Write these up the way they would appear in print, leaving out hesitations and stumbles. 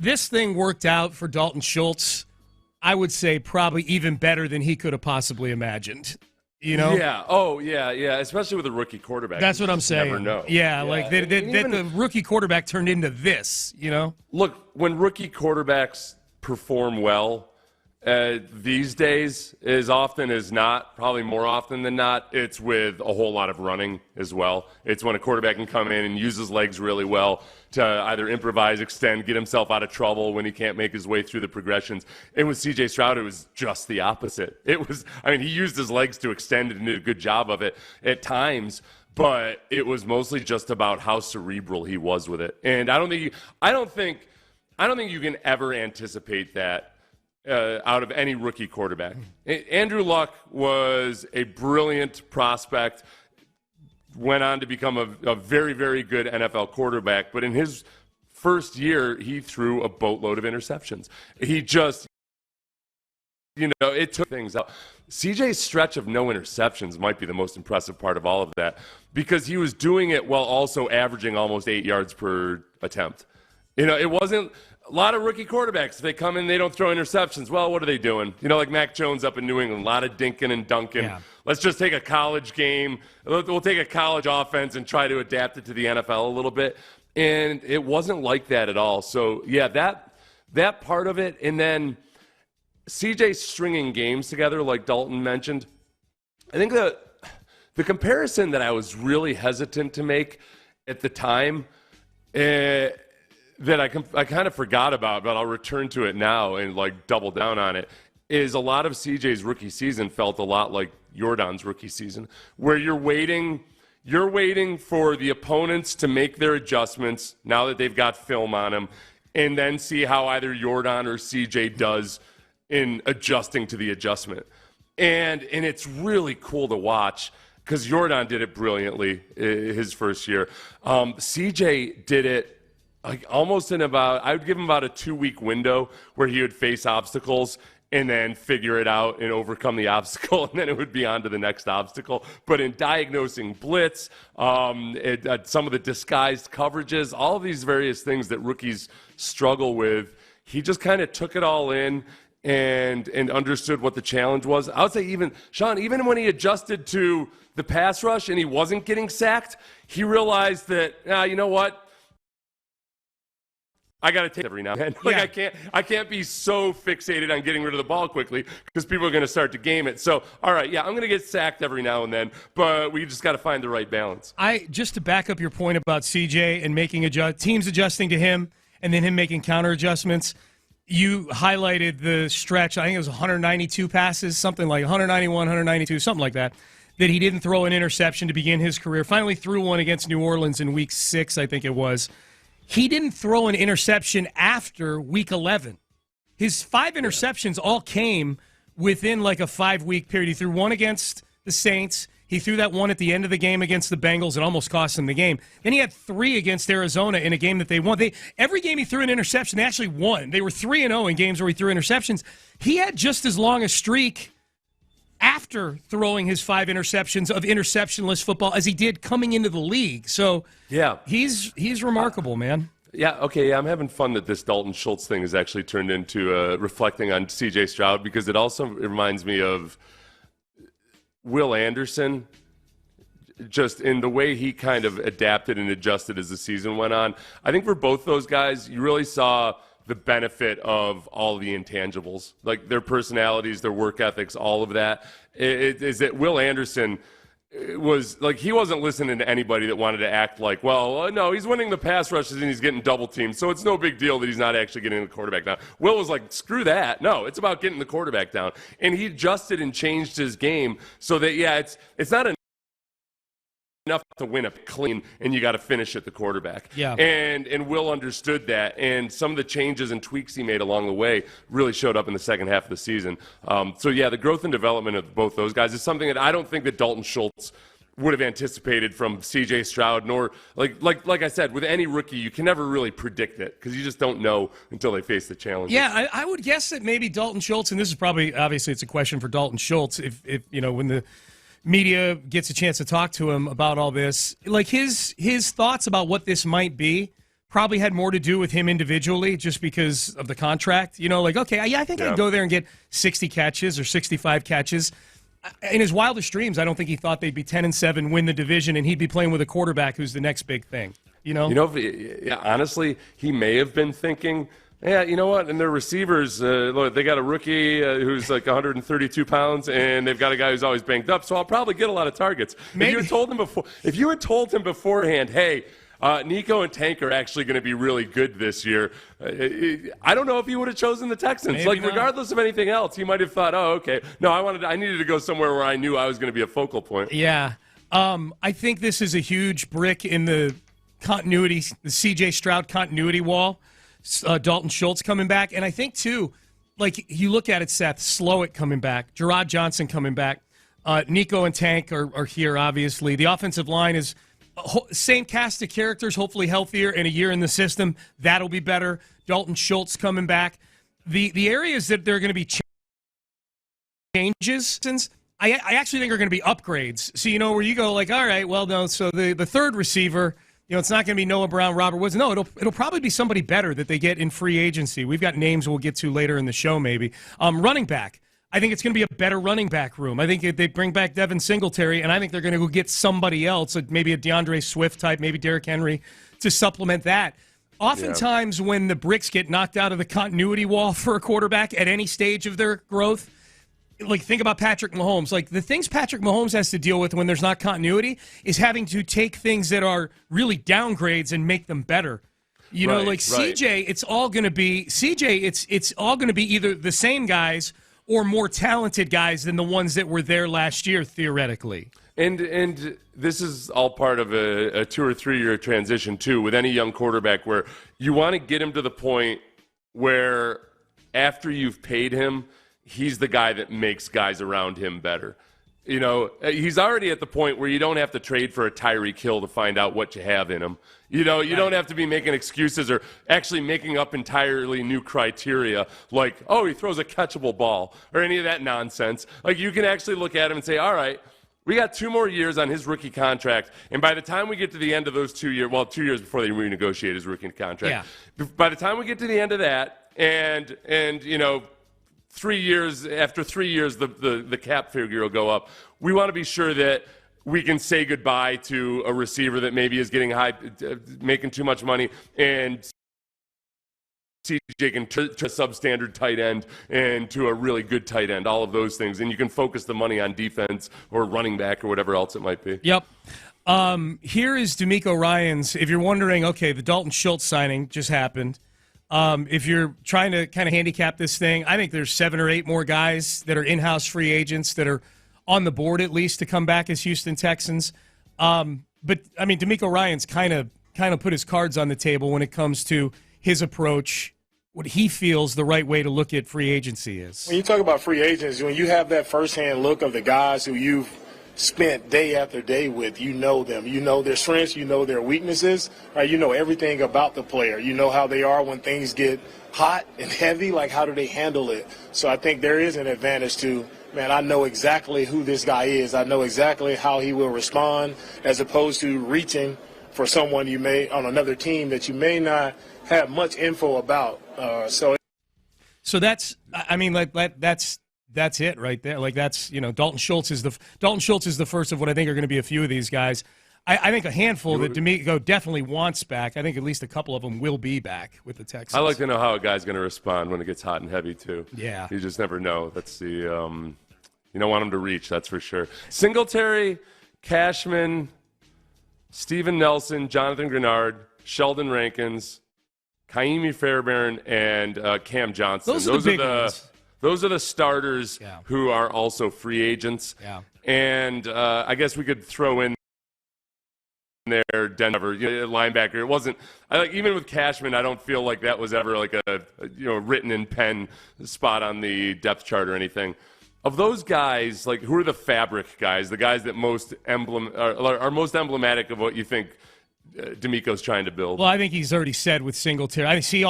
this thing worked out for Dalton Schultz, I would say probably even better than he could have possibly imagined. You know? Yeah. Oh, yeah. Especially with a rookie quarterback. That's what I'm saying. Never know. Yeah, like that the rookie quarterback turned into this, you know? Look, when rookie quarterbacks perform well these days, as often as not, probably more often than not, it's with a whole lot of running as well. It's when a quarterback can come in and use his legs really well to either improvise, extend, get himself out of trouble when he can't make his way through the progressions. And with C.J. Stroud, it was just the opposite. He used his legs to extend and did a good job of it at times, but it was mostly just about how cerebral he was with it. And I don't think you can ever anticipate that out of any rookie quarterback. Andrew Luck was a brilliant prospect, went on to become a very, very good NFL quarterback, but in his first year, he threw a boatload of interceptions. He just, it took things out. CJ's stretch of no interceptions might be the most impressive part of all of that, because he was doing it while also averaging almost 8 yards per attempt. It wasn't a lot of rookie quarterbacks. They come in, they don't throw interceptions. Well, what are they doing? Like Mac Jones up in New England, a lot of dinking and dunking. Yeah. Let's just take a college game. We'll take a college offense and try to adapt it to the NFL a little bit. And it wasn't like that at all. So, yeah, that part of it. And then CJ stringing games together, like Dalton mentioned. I think the comparison that I was really hesitant to make at the time that I kind of forgot about, but I'll return to it now and double down on it, is a lot of CJ's rookie season felt a lot like Jordan's rookie season, where you're waiting for the opponents to make their adjustments now that they've got film on them, and then see how either Jordan or CJ does in adjusting to the adjustment. And it's really cool to watch, because Jordan did it brilliantly his first year. CJ did it almost I would give him about a 2-week window where he would face obstacles and then figure it out and overcome the obstacle, and then it would be on to the next obstacle. But in diagnosing blitz, some of the disguised coverages, all of these various things that rookies struggle with, he just kind of took it all in and understood what the challenge was. I would say even when he adjusted to the pass rush and he wasn't getting sacked, he realized that, you know what? I got to take it every now and then. I can't be so fixated on getting rid of the ball quickly, because people are going to start to game it. So, all right, I'm going to get sacked every now and then, but we just got to find the right balance. Just to back up your point about CJ and making teams adjusting to him and then him making counter adjustments, you highlighted the stretch. I think it was 192 passes, something like 191, 192, something like that he didn't throw an interception to begin his career. Finally threw one against New Orleans in week 6, I think it was. He didn't throw an interception after week 11. His 5 interceptions all came within a 5-week period. He threw one against the Saints. He threw that one at the end of the game against the Bengals. It almost cost him the game. Then he had 3 against Arizona in a game that they won. Every game he threw an interception, they actually won. They were 3-0 in games where he threw interceptions. He had just as long a streak after throwing his 5 interceptions of interceptionless football as he did coming into the league. So yeah, he's remarkable, man. Yeah, okay, I'm having fun that this Dalton Schultz thing has actually turned into reflecting on C.J. Stroud, because it also reminds me of Will Anderson, just in the way he kind of adapted and adjusted as the season went on. I think for both those guys, you really saw the benefit of all the intangibles, like their personalities, their work ethics, all of that. Is that Will Anderson was he wasn't listening to anybody that wanted to act like, well, no, he's winning the pass rushes and he's getting double teamed, so it's no big deal that he's not actually getting the quarterback down. Will was like, screw that. No, it's about getting the quarterback down. And he adjusted and changed his game so that, it's not enough to win a clean, and you got to finish at the quarterback. Yeah. And Will understood that, and some of the changes and tweaks he made along the way really showed up in the second half of the season. The growth and development of both those guys is something that I don't think that Dalton Schultz would have anticipated from C.J. Stroud, nor like I said, with any rookie, you can never really predict it, because you just don't know until they face the challenge. Yeah, I would guess that maybe Dalton Schultz, and this is probably, obviously it's a question for Dalton Schultz, if when the media gets a chance to talk to him about all this, his thoughts about what this might be probably had more to do with him individually just because of the contract. You know, like, okay, yeah, I think I'd go there and get 60 catches or 65 catches. In his wildest dreams, I don't think he thought they'd be 10-7, win the division, and he'd be playing with a quarterback who's the next big thing. You know, honestly, he may have been thinking, yeah, you know what? And their receivers, look, they got a rookie who's like 132 pounds, and they've got a guy who's always banged up. So I'll probably get a lot of targets. Maybe. If you had told him beforehand, hey, Nico and Tank are actually going to be really good this year, I don't know if he would have chosen the Texans. Maybe not. Regardless of anything else, he might have thought, oh, okay. No, I needed to go somewhere where I knew I was going to be a focal point. Yeah. I think this is a huge brick in the continuity, the C.J. Stroud continuity wall. Dalton Schultz coming back. And I think, too, like you look at it, Seth, Slowik coming back, Gerard Johnson coming back, Nico and Tank are here, obviously. The offensive line is same cast of characters, hopefully healthier, and a year in the system. That'll be better. Dalton Schultz coming back. The areas that there are going to be changes, I actually think are going to be upgrades. So, you know, where you go like, all right, well, no, so the third receiver, you know, it's not going to be Noah Brown, Robert Woods. No, it'll probably be somebody better that they get in free agency. We've got names we'll get to later in the show, maybe. Running back. I think it's going to be a better running back room. I think they bring back Devin Singletary, and I think they're going to go get somebody else, maybe a DeAndre Swift type, maybe Derrick Henry, to supplement that. Oftentimes when the bricks get knocked out of the continuity wall for a quarterback at any stage of their growth, like think about Patrick Mahomes. Like the things Patrick Mahomes has to deal with when there's not continuity is having to take things that are really downgrades and make them better. You know, like CJ, it's all going to be either the same guys or more talented guys than the ones that were there last year, theoretically. And this is all part of a 2 or 3 year transition, too, with any young quarterback where you want to get him to the point where after you've paid him, he's the guy that makes guys around him better. You know, he's already at the point where you don't have to trade for a Tyreek Hill to find out what you have in him. You know, you don't have to be making excuses or actually making up entirely new criteria like, oh, he throws a catchable ball or any of that nonsense. Like, you can actually look at him and say, all right, we got 2 more years on his rookie contract, and by the time we get to the end of those 2 years, well, 2 years before they renegotiate his rookie contract, by the time we get to the end of that, and you know, 3 years, after 3 years, the cap figure will go up. We want to be sure that we can say goodbye to a receiver that maybe is getting high, making too much money, and CJ can turn a substandard tight end into a really good tight end, all of those things. And you can focus the money on defense or running back or whatever else it might be. Yep. Here is DeMeco Ryans. If you're wondering, okay, the Dalton Schultz signing just happened. If you're trying to kind of handicap this thing, I think there's 7 or 8 more guys that are in-house free agents that are on the board at least to come back as Houston Texans. But, I mean, DeMeco Ryans kind of put his cards on the table when it comes to his approach, what he feels the right way to look at free agency is. When you talk about free agents, when you have that firsthand look of the guys who you've spent day after day with, you know them. You know their strengths, you know their weaknesses, right? You know everything about the player. You know how they are when things get hot and heavy, like how do they handle it? So I think there is an advantage to, man, I know exactly who this guy is. I know exactly how he will respond, as opposed to reaching for someone you may on another team that you may not have much info about. So that's, I mean, like that's it right there. Like that's, you know, Dalton Schultz is the first of what I think are going to be a few of these guys. I think a handful that DeMeco definitely wants back. I think at least a couple of them will be back with the Texans. I like to know how a guy's going to respond when it gets hot and heavy too. Yeah, you just never know. That's the you don't want him to reach. That's for sure. Singletary, Cashman, Steven Nelson, Jonathan Grenard, Sheldon Rankins, Kaimi Fairbairn, and Cam Johnson. Those are the big ones. Those are the starters who are also free agents. Yeah. And I guess we could throw in there Denver, linebacker. It wasn't even with Cashman, I don't feel like that was ever like a written in pen spot on the depth chart or anything. Of those guys, like who are the fabric guys, the guys that are most emblematic of what you think DeMeco's trying to build? Well, I think he's already said with Singletary. I think he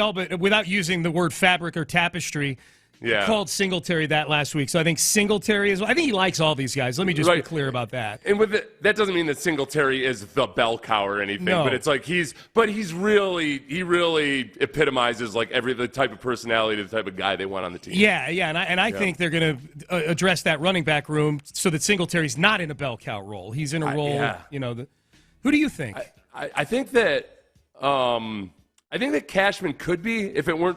all but without using the word fabric or tapestry, Yeah. called Singletary that last week, so I think Singletary is. I think he likes all these guys. Let me just be clear about that. And with that doesn't mean that Singletary is the bell cow or anything, No. but it's like he really epitomizes like the type of personality, the type of guy they want on the team. Yeah, and I think they're going to address that running back room so that Singletary's not in a bell cow role. He's in a role, who do you think? I think that Cashman could be if it weren't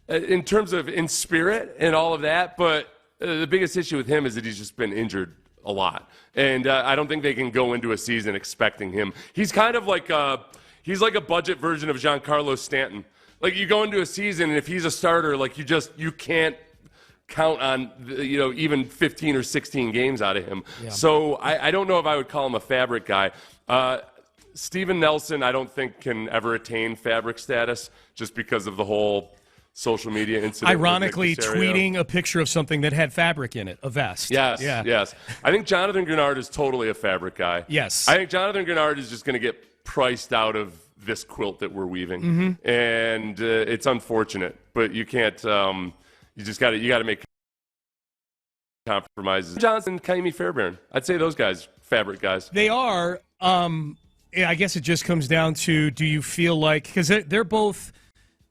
in terms of in spirit and all of that, but the biggest issue with him is that he's just been injured a lot, and I don't think they can go into a season expecting him. He's kind of like he's like a budget version of Giancarlo Stanton. Like you go into a season, and if he's a starter, like you can't count on even 15 or 16 games out of him. Yeah. So I don't know if I would call him a fabric guy. Steven Nelson, I don't think can ever attain fabric status just because of the whole social media incident. Ironically, tweeting a picture of something that had fabric in it, a vest. Yes. I think Jonathan Grenard is totally a fabric guy. Yes. I think Jonathan Grenard is just going to get priced out of this quilt that we're weaving, and it's unfortunate, but you can't. You got to make compromises. Johnson, Kaimi Fairbairn, I'd say those guys, fabric guys. They are. I guess it just comes down to, do you feel like, because they're both.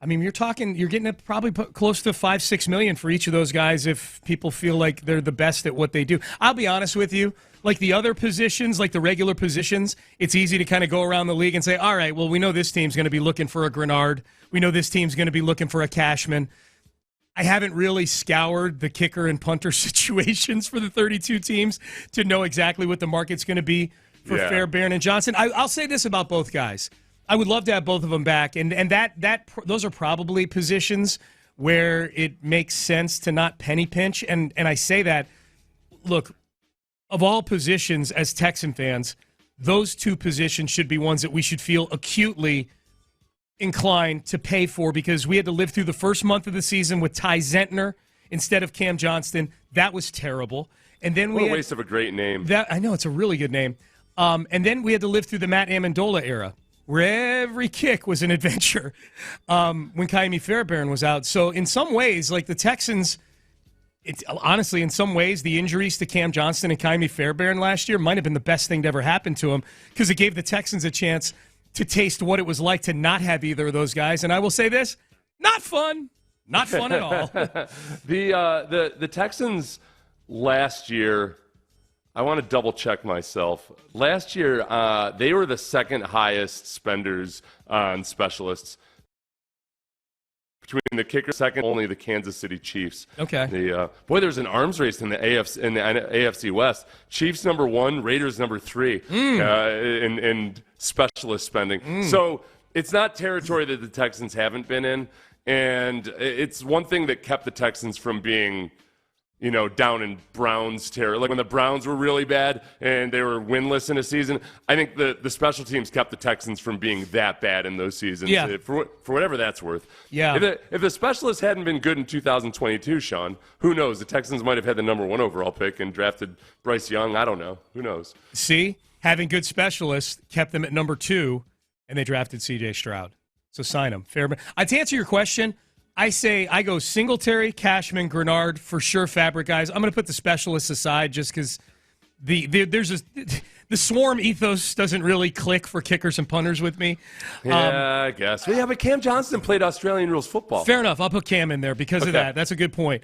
I mean, you're getting it probably close to $5-6 million for each of those guys if people feel like they're the best at what they do. I'll be honest with you, like the other positions, like the regular positions, it's easy to kind of go around the league and say, all right, well, we know this team's going to be looking for a Grenard. We know this team's going to be looking for a Cashman. I haven't really scoured the kicker and punter situations for the 32 teams to know exactly what the market's going to be for Fairbairn and Johnson. I'll say this about both guys. I would love to have both of them back, and those are probably positions where it makes sense to not penny pinch. And I say that, look, of all positions as Texan fans, those two positions should be ones that we should feel acutely inclined to pay for, because we had to live through the first month of the season with Ty Zentner instead of Cam Johnston. That was terrible. And then what a waste of a great name. I know, it's a really good name. And then we had to live through the Matt Amendola era, where every kick was an adventure when Kaimi Fairbairn was out. So in some ways, like the Texans, honestly, in some ways, the injuries to Cam Johnston and Kaimi Fairbairn last year might have been the best thing to ever happen to them, because it gave the Texans a chance to taste what it was like to not have either of those guys. And I will say this, not fun. Not fun at all. The Texans last year, I want to double-check myself. Last year, they were the second highest spenders on specialists. Between the kicker, second, only the Kansas City Chiefs. Okay. There's an arms race in the AFC West. Chiefs number 1, Raiders number 3 in specialist spending. So it's not territory that the Texans haven't been in, and it's one thing that kept the Texans from being down in Browns territory. Like when the Browns were really bad and they were winless in a season, I think the special teams kept the Texans from being that bad in those seasons. Yeah. For whatever that's worth. Yeah. If the specialists hadn't been good in 2022, Sean, who knows? The Texans might have had the number 1 overall pick and drafted Bryce Young. I don't know. Who knows? See, having good specialists kept them at number 2, and they drafted C.J. Stroud. So sign them. Fairbairn. To answer your question, I go Singletary, Cashman, Grenard, for sure fabric guys. I'm going to put the specialists aside just because the swarm ethos doesn't really click for kickers and punters with me. Yeah, I guess. But Cam Johnston played Australian rules football. Fair enough. I'll put Cam in there because of that. That's a good point.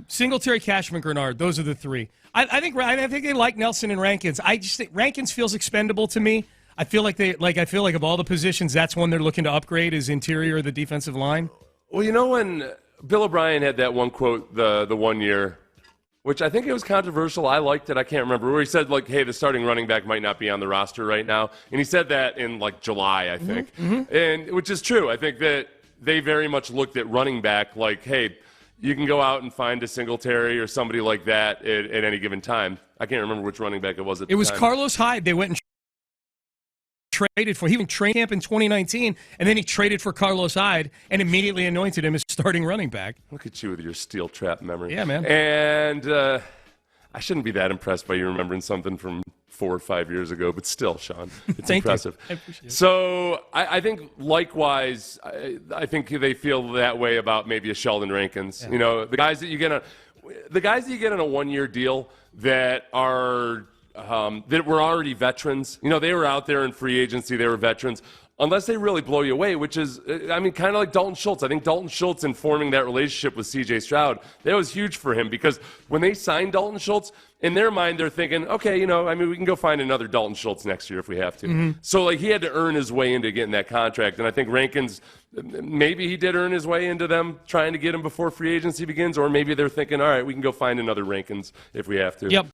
Singletary, Cashman, Grenard, those are the 3. I think they like Nelson and Rankins. I just think Rankins feels expendable to me. I feel like of all the positions, that's one they're looking to upgrade is interior of the defensive line. Well, when Bill O'Brien had that one quote the 1 year, which I think it was controversial. I liked it. I can't remember. Where he said, hey, the starting running back might not be on the roster right now. And he said that in, July, I think. And which is true. I think that they very much looked at running back like, hey, you can go out and find a Singletary or somebody like that at any given time. I can't remember which running back it was at the time. It was Carlos Hyde. They went and traded for. He went training camp in 2019, and then he traded for Carlos Hyde and immediately anointed him as starting running back. Look at you with your steel trap memory. Yeah, man. And I shouldn't be that impressed by you remembering something from 4 or 5 years ago, but still, Sean, it's Thank impressive. you. I appreciate it. So I think likewise, I think they feel that way about maybe a Sheldon Rankins. Yeah. You know, the guys that you get on a 1-year deal that are that were already veterans. You know, they were out there in free agency. They were veterans. Unless they really blow you away, which is, I mean, kind of like Dalton Schultz. I think Dalton Schultz in forming that relationship with C.J. Stroud, that was huge for him because when they signed Dalton Schultz, in their mind, they're thinking, okay, you know, I mean, we can go find another Dalton Schultz next year if we have to. Mm-hmm. So, like, he had to earn his way into getting that contract. And I think Rankins, maybe he did earn his way into them trying to get him before free agency begins, or maybe they're thinking, all right, we can go find another Rankins if we have to. Yep.